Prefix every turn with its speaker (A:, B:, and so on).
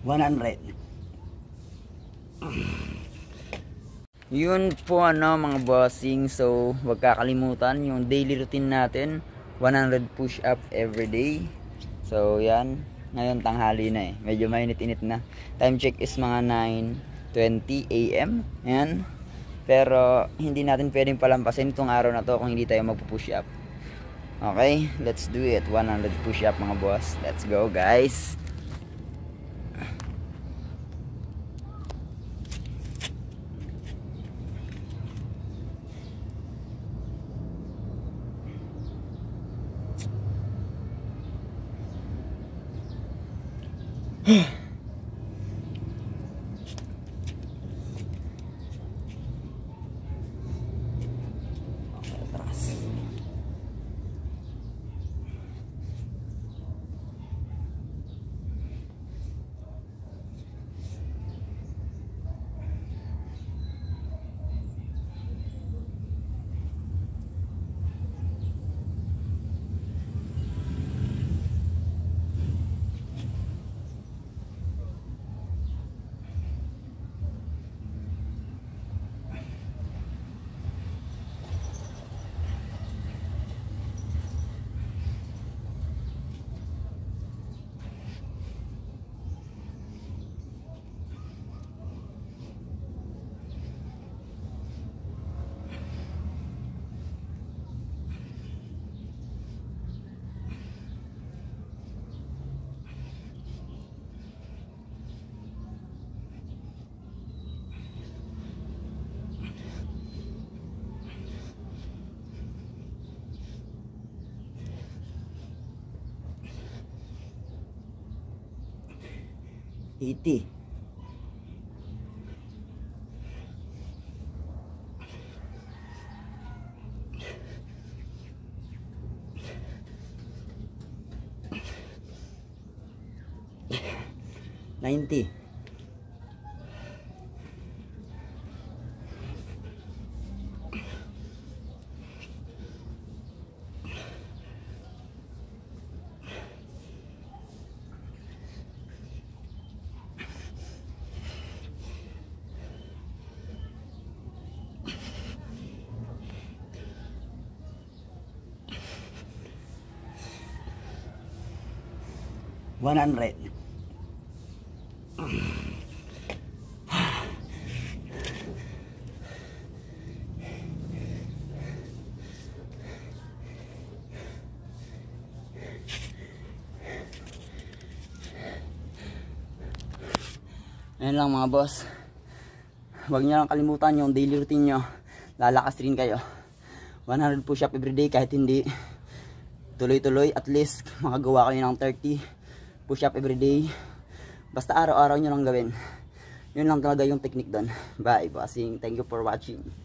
A: 100. Yun po mga bossing. So wag kakalimutan yung daily routine natin, 100 push up every day. So yan, ngayon tanghali na medyo mainit-init na. Time check is mga 9:20 AM. Yan. Pero hindi natin pwedeng palampasin itong araw na to kung hindi tayo magpo-push up. Okay, let's do it. 100 push up mga boss. Let's go guys. Iti. $90. $100. Ayan lang mga boss. Huwag nyo lang kalimutan yung daily routine nyo. Lalakas rin kayo. 100 push up everyday, kahit hindi tuloy-tuloy, at least makagawa kayo ng 30 push up everyday. Basta araw-araw nyo lang gawin. Yun lang talaga yung technique doon. Bye bossing. Thank you for watching.